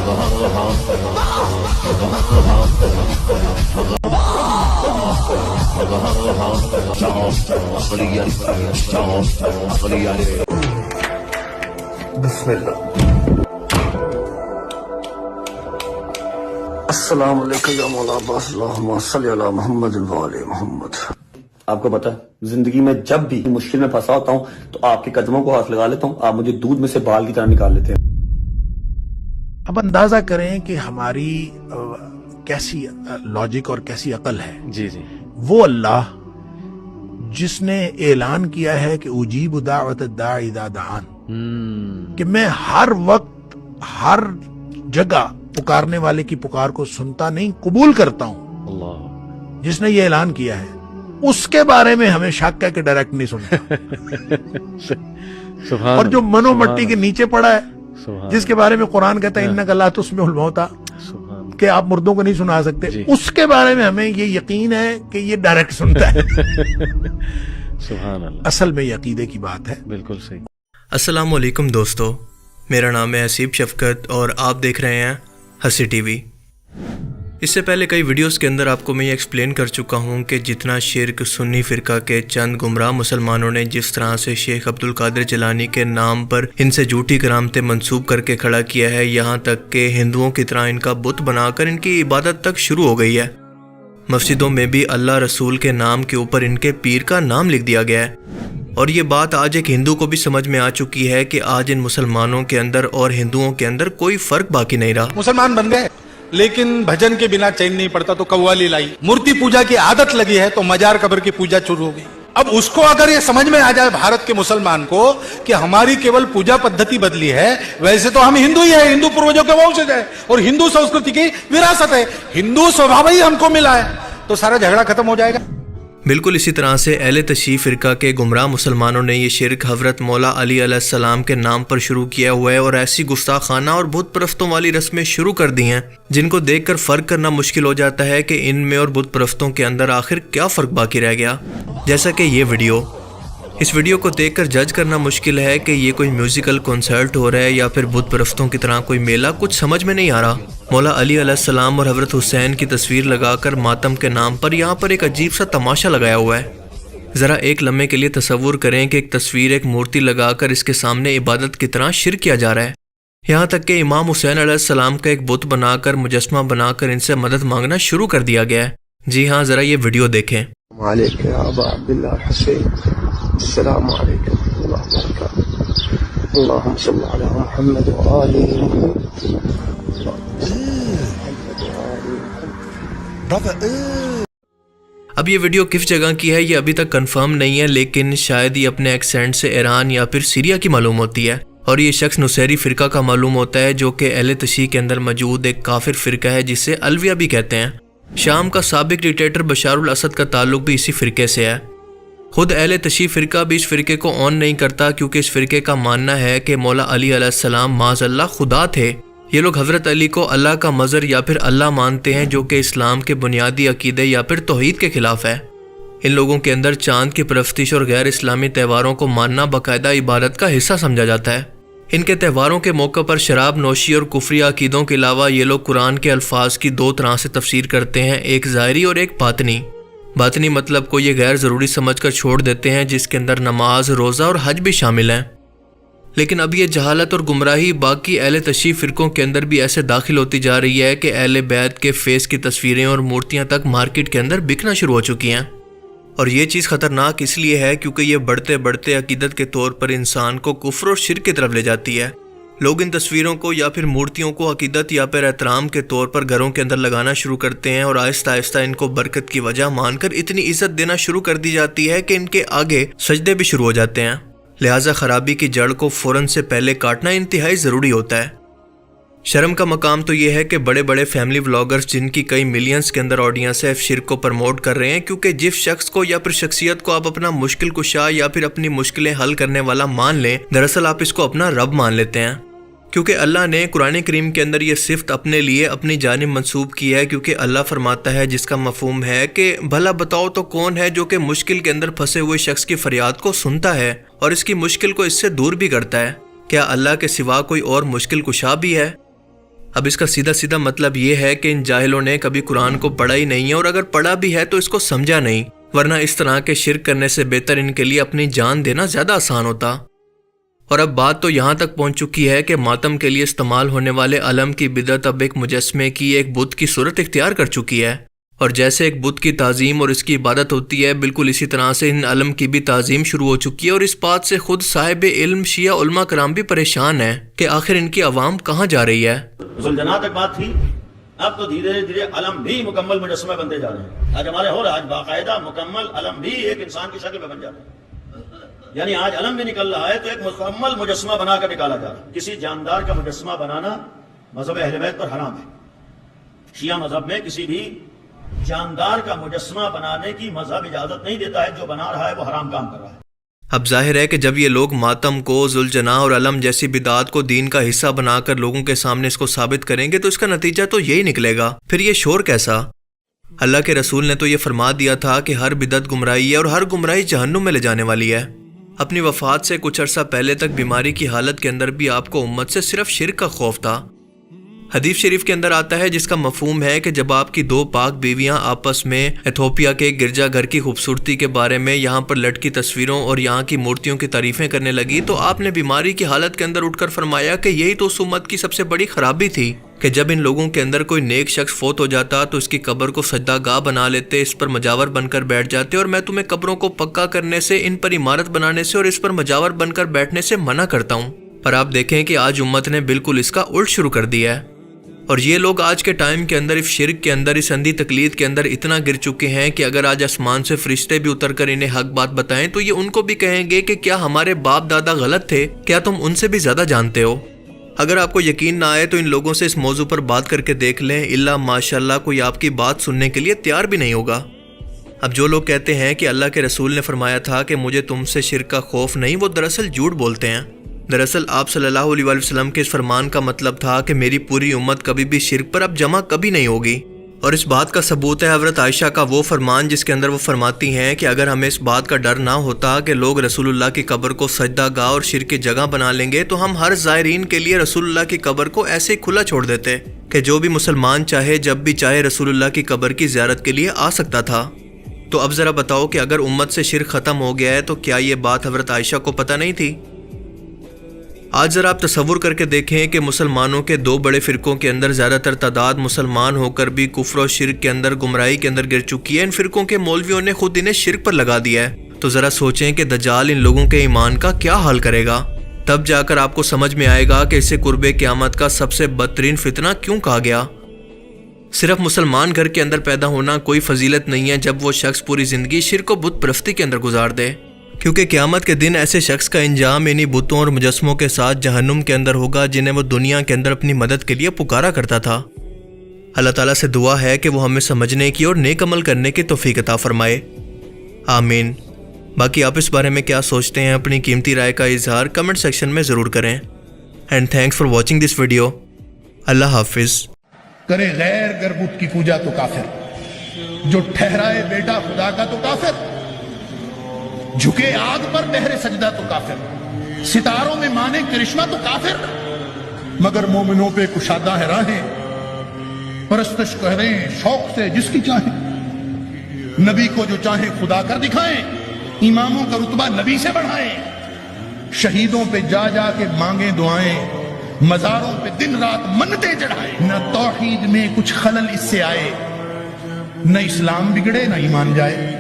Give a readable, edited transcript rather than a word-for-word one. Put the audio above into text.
بسم اللہ. السلام علیکم یا مولا عباس، اللہم صلی علی محمد وعلی محمد. آپ کو پتا ہے زندگی میں جب بھی مشکل میں پھنسا ہوتا ہوں تو آپ کے قدموں کو ہاتھ لگا لیتا ہوں، آپ مجھے دودھ میں سے بال کی طرح نکال لیتے ہیں. اب اندازہ کریں کہ ہماری کیسی لاجک اور کیسی عقل ہے. جی جی. وہ اللہ جس نے اعلان کیا ہے کہ اجیب دعوت الداعی اذا دعان، کہ میں ہر وقت ہر جگہ پکارنے والے کی پکار کو سنتا نہیں، قبول کرتا ہوں. اللہ، جس نے یہ اعلان کیا ہے اس کے بارے میں ہمیں شک ہے کہ ڈائریکٹ نہیں سنتا. سبحان. اور جو منو مٹی کے نیچے پڑا ہے، سبحان. جس کے بارے میں قرآن کہتا ہے انک لا تسمع الموتى، سبحان. کہ آپ مردوں کو نہیں سنا سکتے، جی. اس کے بارے میں ہمیں یہ یقین ہے کہ یہ ڈائریکٹ سنتا ہے. سبحان اللہ. اصل میں یہ عقیدے کی بات ہے. بالکل صحیح. السلام علیکم دوستو، میرا نام ہے حسیب شفقت اور آپ دیکھ رہے ہیں ہسی ٹی وی. اس سے پہلے کئی ویڈیوز کے اندر آپ کو میں یہ ایکسپلین کر چکا ہوں کہ جتنا شرک سنی فرقہ کے چند گمراہ مسلمانوں نے جس طرح سے شیخ عبد القادر جیلانی کے نام پر ان سے جھوٹی کرامتیں منسوب کر کے کھڑا کیا ہے، یہاں تک کہ ہندوؤں کی طرح ان کا بت بنا کر ان کی عبادت تک شروع ہو گئی ہے. مسجدوں میں بھی اللہ رسول کے نام کے اوپر ان کے پیر کا نام لکھ دیا گیا ہے. اور یہ بات آج ایک ہندو کو بھی سمجھ میں آ چکی ہے کہ آج ان مسلمانوں کے اندر اور ہندوؤں کے اندر کوئی فرق باقی نہیں رہا. مسلمان بن گئے لیکن بھجن کے بنا چین نہیں پڑتا تو قوالی لائی. مورتی پوجا کی عادت لگی ہے تو مزار قبر کی پوجا شروع ہو گئی. اب اس کو اگر یہ سمجھ میں آ جائے بھارت کے مسلمان کو کہ ہماری کیول پوجا پدھتی بدلی ہے، ویسے تو ہم ہندو ہی ہیں، ہندو پروجوں کے وانشج ہیں اور ہندو سنسکرتی کی وراثت ہے، ہندو سوبھاو ہی ہم کو ملا ہے، تو سارا جھگڑا ختم ہو جائے گا. بالکل اسی طرح سے اہل تشیع فرقہ کے گمراہ مسلمانوں نے یہ شرک حضرت مولا علی علیہ السلام کے نام پر شروع کیا ہوا ہے اور ایسی گستاخانہ اور بت پرستوں والی رسمیں شروع کر دی ہیں جن کو دیکھ کر فرق کرنا مشکل ہو جاتا ہے کہ ان میں اور بت پرستوں کے اندر آخر کیا فرق باقی رہ گیا. جیسا کہ یہ ویڈیو، اس ویڈیو کو دیکھ کر جج کرنا مشکل ہے کہ یہ کوئی میوزیکل کنسرٹ ہو رہا ہے یا پھر بت پرستوں کی طرح کوئی میلہ، کچھ سمجھ میں نہیں آ رہا. مولا علی علیہ السلام اور حضرت حسین کی تصویر لگا کر ماتم کے نام پر یہاں پر ایک عجیب سا تماشا لگایا ہوا ہے. ذرا ایک لمحے کے لیے تصور کریں کہ ایک تصویر، ایک مورتی لگا کر اس کے سامنے عبادت کی طرح شرک کیا جا رہا ہے. یہاں تک کہ امام حسین علیہ السلام کا ایک بت بنا کر، مجسمہ بنا کر ان سے مدد مانگنا شروع کر دیا گیا ہے. جی ہاں، ذرا یہ ویڈیو دیکھیں. علیکم یا ابا عبداللہ الحسین، السلام علیکم ورحمۃ اللہ وبرکاتہ. اللہم صلی علی محمد وآل محمد. اب یہ ویڈیو کس جگہ کی ہے یہ ابھی تک کنفرم نہیں ہے، لیکن شاید یہ اپنے ایکسینٹ سے ایران یا پھر سیریا کی معلوم ہوتی ہے. اور یہ شخص نصیری فرقہ کا معلوم ہوتا ہے جو کہ اہل تشیع کے اندر موجود ایک کافر فرقہ ہے جسے الویہ بھی کہتے ہیں. شام کا سابق ڈکٹیٹر بشار الاسد کا تعلق بھی اسی فرقے سے ہے. خود اہل تشیع فرقہ بھی اس فرقے کو اون نہیں کرتا کیونکہ اس فرقے کا ماننا ہے کہ مولا علی علیہ السلام معاذ اللہ خدا تھے. یہ لوگ حضرت علی کو اللہ کا مظہر یا پھر اللہ مانتے ہیں، جو کہ اسلام کے بنیادی عقیدے یا پھر توحید کے خلاف ہے. ان لوگوں کے اندر چاند کی پرستش اور غیر اسلامی تہواروں کو ماننا باقاعدہ عبادت کا حصہ سمجھا جاتا ہے. ان کے تہواروں کے موقع پر شراب نوشی اور کفری عقیدوں کے علاوہ یہ لوگ قرآن کے الفاظ کی دو طرح سے تفسیر کرتے ہیں، ایک ظاہری اور ایک باطنی. باطنی مطلب کو یہ غیر ضروری سمجھ کر چھوڑ دیتے ہیں، جس کے اندر نماز، روزہ اور حج بھی شامل ہیں. لیکن اب یہ جہالت اور گمراہی باقی اہل تشیع فرقوں کے اندر بھی ایسے داخل ہوتی جا رہی ہے کہ اہل بیت کے فیس کی تصویریں اور مورتیاں تک مارکیٹ کے اندر بکنا شروع ہو چکی ہیں. اور یہ چیز خطرناک اس لیے ہے کیونکہ یہ بڑھتے بڑھتے عقیدت کے طور پر انسان کو کفر اور شرک کی طرف لے جاتی ہے. لوگ ان تصویروں کو یا پھر مورتیوں کو عقیدت یا پھر احترام کے طور پر گھروں کے اندر لگانا شروع کرتے ہیں اور آہستہ آہستہ ان کو برکت کی وجہ مان کر اتنی عزت دینا شروع کر دی جاتی ہے کہ ان کے آگے سجدے بھی شروع ہو جاتے ہیں. لہٰذا خرابی کی جڑ کو فوراً سے پہلے کاٹنا انتہائی ضروری ہوتا ہے. شرم کا مقام تو یہ ہے کہ بڑے بڑے فیملی ولاگرز جن کی کئی ملینز کے اندر آڈینس ہے شرک کو پروموٹ کر رہے ہیں، کیونکہ جس شخص کو یا پھر شخصیت کو آپ اپنا مشکل کشا یا پھر اپنی مشکلیں حل کرنے والا مان لیں، دراصل آپ اس کو اپنا رب مان لیتے ہیں. کیونکہ اللہ نے قرآن کریم کے اندر یہ صفت اپنے لیے اپنی جانب منسوب کی ہے، کیونکہ اللہ فرماتا ہے جس کا مفہوم ہے کہ بھلا بتاؤ تو کون ہے جو کہ مشکل کے اندر پھنسے ہوئے شخص کی فریاد کو سنتا ہے اور اس کی مشکل کو اس سے دور بھی کرتا ہے؟ کیا اللہ کے سوا کوئی اور مشکل کشا بھی ہے؟ اب اس کا سیدھا سیدھا مطلب یہ ہے کہ ان جاہلوں نے کبھی قرآن کو پڑھا ہی نہیں ہے، اور اگر پڑھا بھی ہے تو اس کو سمجھا نہیں، ورنہ اس طرح کے شرک کرنے سے بہتر ان کے لیے اپنی جان دینا زیادہ آسان ہوتا۔ اور اب بات تو یہاں تک پہنچ چکی ہے کہ ماتم کے لیے استعمال ہونے والے علم کی بدعت اب ایک مجسمے کی، ایک بت کی صورت اختیار کر چکی ہے، اور جیسے ایک بت کی تعظیم اور اس کی عبادت ہوتی ہے، بالکل اسی طرح سے ان علم کی بھی تعظیم شروع ہو چکی ہے، اور اس بات سے خود صاحب علم شیعہ علماء کرام بھی پریشان ہیں کہ آخر ان کی عوام کہاں جا رہی ہے۔ جہاں تک بات تھی، اب تو دھیرے دھیرے علم بھی مکمل مجسمہ بنتے جا رہے ہیں۔ آج ہمارے ہو رہا آج باقاعدہ مکمل علم بھی ایک انسان کی شکل میں بن جاتا ہے، یعنی آج علم بھی نکل رہا ہے تو ایک مکمل مجسمہ بنا کر نکالا جا رہا ہے۔ کسی جاندار کا مجسمہ بنانا مذہب اہل بیت پر حرام ہے۔ شیعہ مذہب میں کسی بھی جاندار کا مجسمہ بنانے کی مذہب اجازت نہیں دیتا ہے، جو بنا رہا ہے وہ حرام کام کر رہا ہے۔ اب ظاہر ہے کہ جب یہ لوگ ماتم کو، ذوالجناح اور علم جیسی بدعات کو دین کا حصہ بنا کر لوگوں کے سامنے اس کو ثابت کریں گے تو اس کا نتیجہ تو یہی نکلے گا، پھر یہ شور کیسا؟ اللہ کے رسول نے تو یہ فرما دیا تھا کہ ہر بدعت گمراہی ہے اور ہر گمراہی جہنم میں لے جانے والی ہے۔ اپنی وفات سے کچھ عرصہ پہلے تک بیماری کی حالت کے اندر بھی آپ کو امت سے صرف شرک کا خوف تھا۔ حدیث شریف کے اندر آتا ہے جس کا مفہوم ہے کہ جب آپ کی دو پاک بیویاں آپس میں ایتھوپیا کے گرجا گھر کی خوبصورتی کے بارے میں یہاں پر لٹکی تصویروں اور یہاں کی مورتیوں کی تعریفیں کرنے لگی تو آپ نے بیماری کی حالت کے اندر اٹھ کر فرمایا کہ یہی تو اس امت کی سب سے بڑی خرابی تھی کہ جب ان لوگوں کے اندر کوئی نیک شخص فوت ہو جاتا تو اس کی قبر کو سجدہ گاہ بنا لیتے، اس پر مجاور بن کر بیٹھ جاتے، اور میں تمہیں قبروں کو پکا کرنے سے، ان پر عمارت بنانے سے اور اس پر مجاور بن کر بیٹھنے سے منع کرتا ہوں۔ پر آپ دیکھیں کہ آج امت نے بالکل اس کا الٹ شروع کر دیا ہے، اور یہ لوگ آج کے ٹائم کے اندر اس شرک کے اندر، اس اندھی تقلید کے اندر اتنا گر چکے ہیں کہ اگر آج آسمان سے فرشتے بھی اتر کر انہیں حق بات بتائیں تو یہ ان کو بھی کہیں گے کہ کیا ہمارے باپ دادا غلط تھے؟ کیا تم ان سے بھی زیادہ جانتے ہو؟ اگر آپ کو یقین نہ آئے تو ان لوگوں سے اس موضوع پر بات کر کے دیکھ لیں، الا ماشاءاللہ کوئی آپ کی بات سننے کے لیے تیار بھی نہیں ہوگا۔ اب جو لوگ کہتے ہیں کہ اللہ کے رسول نے فرمایا تھا کہ مجھے تم سے شرک کا خوف نہیں، وہ دراصل جھوٹ بولتے ہیں۔ دراصل آپ صلی اللہ علیہ وآلہ وسلم کے اس فرمان کا مطلب تھا کہ میری پوری امت کبھی بھی شرک پر اب جمع کبھی نہیں ہوگی، اور اس بات کا ثبوت ہے حضرت عائشہ کا وہ فرمان جس کے اندر وہ فرماتی ہیں کہ اگر ہمیں اس بات کا ڈر نہ ہوتا کہ لوگ رسول اللہ کی قبر کو سجدہ گاہ اور شرک کی جگہ بنا لیں گے تو ہم ہر زائرین کے لیے رسول اللہ کی قبر کو ایسے ہی کھلا چھوڑ دیتے کہ جو بھی مسلمان چاہے جب بھی چاہے رسول اللہ کی قبر کی زیارت کے لیے آ سکتا تھا۔ تو اب ذرا بتاؤ کہ اگر امت سے شرک ختم ہو گیا ہے تو کیا یہ بات حضرت عائشہ کو پتہ نہیں تھی؟ آج ذرا آپ تصور کر کے دیکھیں کہ مسلمانوں کے دو بڑے فرقوں کے اندر زیادہ تر تعداد مسلمان ہو کر بھی کفر و شرک کے اندر، گمراہی کے اندر گر چکی ہے۔ ان فرقوں کے مولویوں نے خود انہیں شرک پر لگا دیا ہے، تو ذرا سوچیں کہ دجال ان لوگوں کے ایمان کا کیا حال کرے گا۔ تب جا کر آپ کو سمجھ میں آئے گا کہ اسے قرب قیامت کا سب سے بدترین فتنہ کیوں کہا گیا۔ صرف مسلمان گھر کے اندر پیدا ہونا کوئی فضیلت نہیں ہے جب وہ شخص پوری زندگی شرک و بت پرستی کے اندر گزار دے، کیونکہ قیامت کے دن ایسے شخص کا انجام انہی بتوں اور مجسموں کے ساتھ جہنم کے اندر ہوگا جنہیں وہ دنیا کے اندر اپنی مدد کے لیے پکارا کرتا تھا۔ اللہ تعالیٰ سے دعا ہے کہ وہ ہمیں سمجھنے کی اور نیک عمل کرنے کی توفیق عطا فرمائے، آمین۔ باقی آپ اس بارے میں کیا سوچتے ہیں؟ اپنی قیمتی رائے کا اظہار کمنٹ سیکشن میں ضرور کریں۔ And thanks for watching this video. اللہ حافظ۔ کرے غیر گر بت کی پوجا تو کافر، جو ٹھہرائے بیٹا خدا کا تو کافر، جھکے آگ پر بہرے سجدہ تو کافر، ستاروں میں مانے کرشمہ تو کافر، مگر مومنوں پہ کشادہ ہے راہیں، پرستش کریں شوق سے جس کی چاہیں، نبی کو جو چاہیں خدا کر دکھائیں، اماموں کا رتبہ نبی سے بڑھائیں، شہیدوں پہ جا جا کے مانگیں دعائیں، مزاروں پہ دن رات منتیں چڑھائیں۔ نہ توحید میں کچھ خلل اس سے آئے، نہ اسلام بگڑے نہ ایمان جائے۔